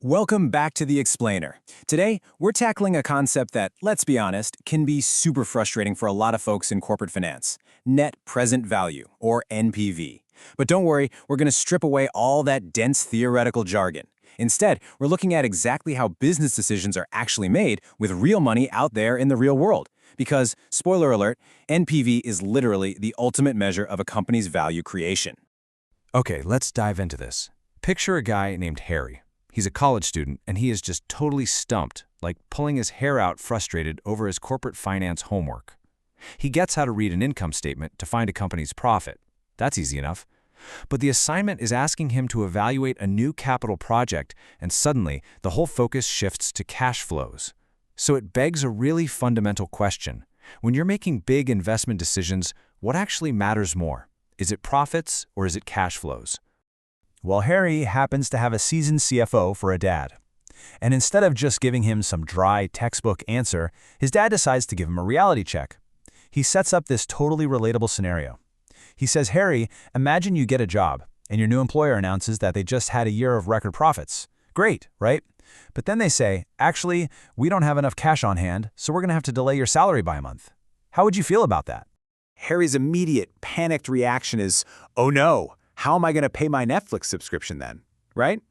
Welcome back to The Explainer. Today, we're tackling a concept that, let's be honest, can be super frustrating for a lot of folks in corporate finance: net present value, or NPV. But don't worry, we're going to strip away all that dense theoretical jargon. Instead, we're looking at exactly how business decisions are actually made with real money out there in the real world. Because, spoiler alert, NPV is literally the ultimate measure of a company's value creation. Okay, let's dive into this. Picture a guy named Harry. He's a college student, and he is just totally stumped, like pulling his hair out frustrated over his corporate finance homework. He gets how to read an income statement to find a company's profit. That's easy enough. But the assignment is asking him to evaluate a new capital project, and suddenly, the whole focus shifts to cash flows. So it begs a really fundamental question. When you're making big investment decisions, what actually matters more? Is it profits or is it cash flows? Well, Harry happens to have a seasoned CFO for a dad. And instead of just giving him some dry textbook answer, his dad decides to give him a reality check. He sets up this totally relatable scenario. He says, Harry, imagine you get a job, and your new employer announces that they just had a year of record profits. Great, right? But then they say, actually, we don't have enough cash on hand, so we're going to have to delay your salary by a month. How would you feel about that? Harry's immediate, panicked reaction is, oh no, how am I going to pay my Netflix subscription then, right?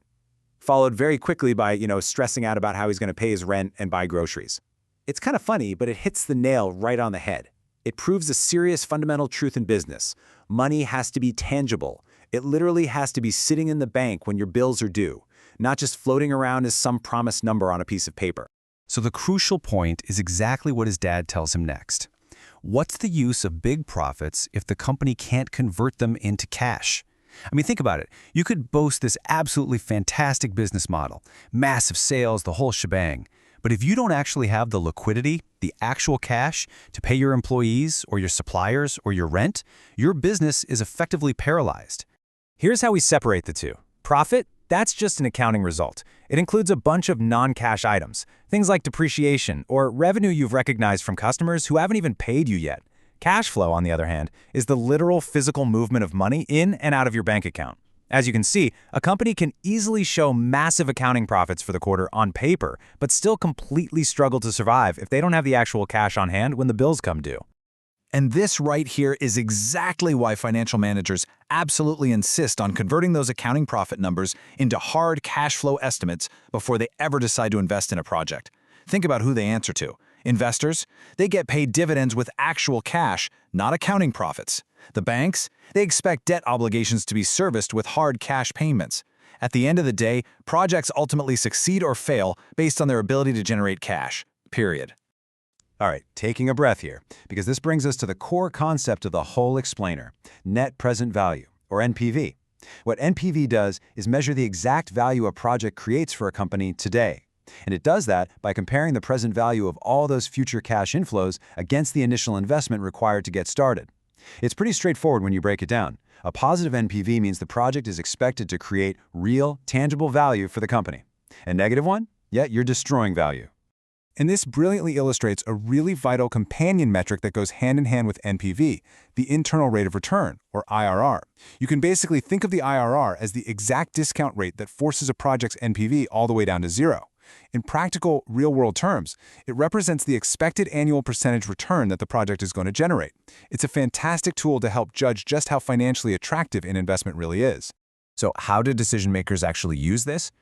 Followed very quickly by, stressing out about how he's going to pay his rent and buy groceries. It's kind of funny, but it hits the nail right on the head. It proves a serious fundamental truth in business. Money has to be tangible. It literally has to be sitting in the bank when your bills are due, not just floating around as some promised number on a piece of paper. So the crucial point is exactly what his dad tells him next. What's the use of big profits if the company can't convert them into cash? I mean, think about it. You could boast this absolutely fantastic business model, massive sales, the whole shebang. But if you don't actually have the liquidity, the actual cash, to pay your employees or your suppliers or your rent, your business is effectively paralyzed. Here's how we separate the two. Profit? That's just an accounting result. It includes a bunch of non-cash items, things like depreciation or revenue you've recognized from customers who haven't even paid you yet. Cash flow, on the other hand, is the literal physical movement of money in and out of your bank account. As you can see, a company can easily show massive accounting profits for the quarter on paper, but still completely struggle to survive if they don't have the actual cash on hand when the bills come due. And this right here is exactly why financial managers absolutely insist on converting those accounting profit numbers into hard cash flow estimates before they ever decide to invest in a project. Think about who they answer to. Investors, they get paid dividends with actual cash, not accounting profits. The banks, they expect debt obligations to be serviced with hard cash payments. At the end of the day, projects ultimately succeed or fail based on their ability to generate cash, period. All right, taking a breath here, because this brings us to the core concept of the whole explainer: net present value, or NPV. What NPV does is measure the exact value a project creates for a company today. And it does that by comparing the present value of all those future cash inflows against the initial investment required to get started. It's pretty straightforward when you break it down. A positive NPV means the project is expected to create real, tangible value for the company. A negative one? Yeah, you're destroying value. And this brilliantly illustrates a really vital companion metric that goes hand in hand with NPV, the internal rate of return, or IRR. You can basically think of the IRR as the exact discount rate that forces a project's NPV all the way down to zero. In practical, real-world terms, it represents the expected annual percentage return that the project is going to generate. It's a fantastic tool to help judge just how financially attractive an investment really is. So how do decision makers actually use this?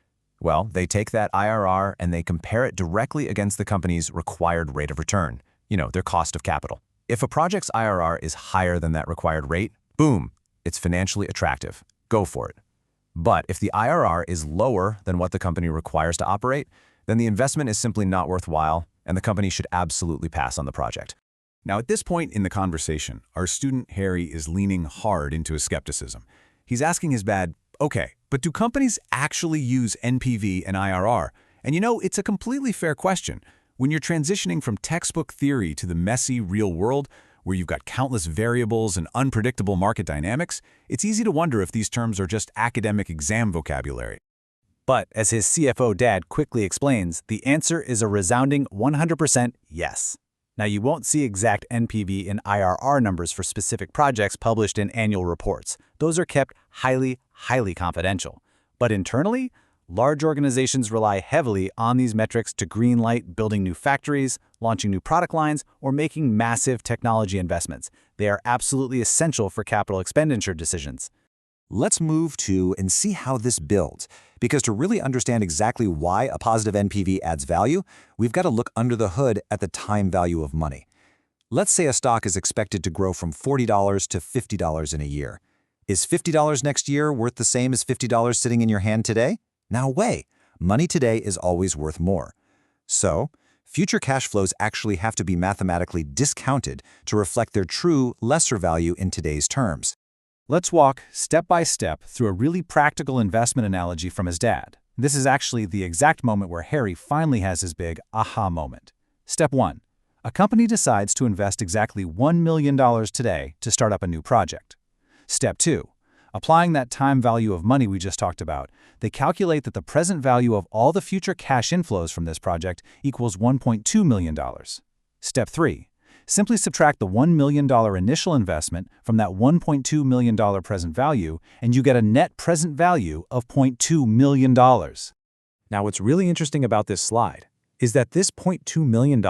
Well, they take that IRR and they compare it directly against the company's required rate of return, their cost of capital. If a project's IRR is higher than that required rate, boom, it's financially attractive. Go for it. But if the IRR is lower than what the company requires to operate, then the investment is simply not worthwhile, and the company should absolutely pass on the project. Now, at this point in the conversation, our student Harry is leaning hard into his skepticism. He's asking his dad, okay, but do companies actually use NPV and IRR? And it's a completely fair question. When you're transitioning from textbook theory to the messy real world, where you've got countless variables and unpredictable market dynamics, it's easy to wonder if these terms are just academic exam vocabulary. But as his CFO dad quickly explains, the answer is a resounding 100% yes. Now, you won't see exact NPV and IRR numbers for specific projects published in annual reports. Those are kept highly, highly confidential. But internally, Large organizations rely heavily on these metrics to greenlight building new factories, launching new product lines, or making massive technology investments. They are absolutely essential for capital expenditure decisions. Let's move to and see how this builds. Because to really understand exactly why a positive NPV adds value, we've got to look under the hood at the time value of money. Let's say a stock is expected to grow from $40 to $50 in a year. Is $50 next year worth the same as $50 sitting in your hand today? No way. Money today is always worth more. So, future cash flows actually have to be mathematically discounted to reflect their true, lesser value in today's terms. Let's walk step by step through a really practical investment analogy from his dad. This is actually the exact moment where Harry finally has his big aha moment. Step 1. A company decides to invest exactly $1 million today to start up a new project. Step 2. Applying that time value of money we just talked about, they calculate that the present value of all the future cash inflows from this project equals $1.2 million. Step 3. Simply subtract the $1 million initial investment from that $1.2 million present value, and you get a net present value of $0.2 million. Now, what's really interesting about this slide is that this $0.2 million,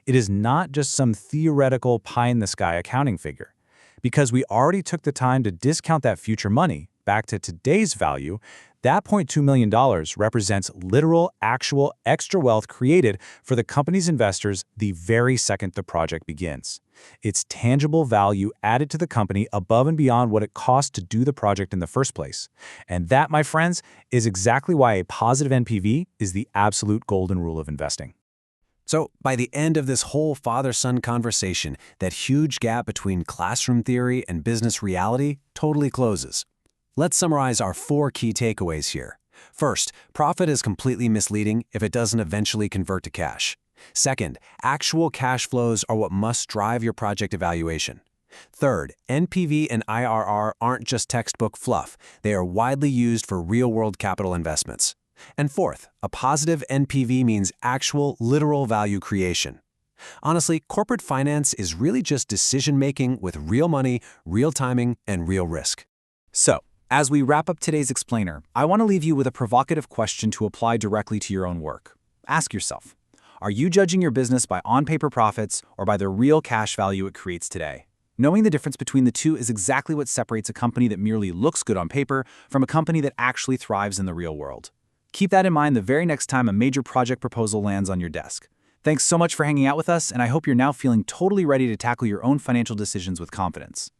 it is not just some theoretical pie-in-the-sky accounting figure. Because we already took the time to discount that future money back to today's value, that $0.2 million represents literal, actual extra wealth created for the company's investors the very second the project begins. It's tangible value added to the company above and beyond what it cost to do the project in the first place. And that, my friends, is exactly why a positive NPV is the absolute golden rule of investing. So, by the end of this whole father-son conversation, that huge gap between classroom theory and business reality totally closes. Let's summarize our 4 key takeaways here. First, profit is completely misleading if it doesn't eventually convert to cash. Second, actual cash flows are what must drive your project evaluation. Third, NPV and IRR aren't just textbook fluff. They are widely used for real-world capital investments. And fourth, a positive NPV means actual, literal value creation. Honestly, corporate finance is really just decision-making with real money, real timing, and real risk. So, as we wrap up today's explainer, I want to leave you with a provocative question to apply directly to your own work. Ask yourself, are you judging your business by on-paper profits or by the real cash value it creates today? Knowing the difference between the two is exactly what separates a company that merely looks good on paper from a company that actually thrives in the real world. Keep that in mind the very next time a major project proposal lands on your desk. Thanks so much for hanging out with us, and I hope you're now feeling totally ready to tackle your own financial decisions with confidence.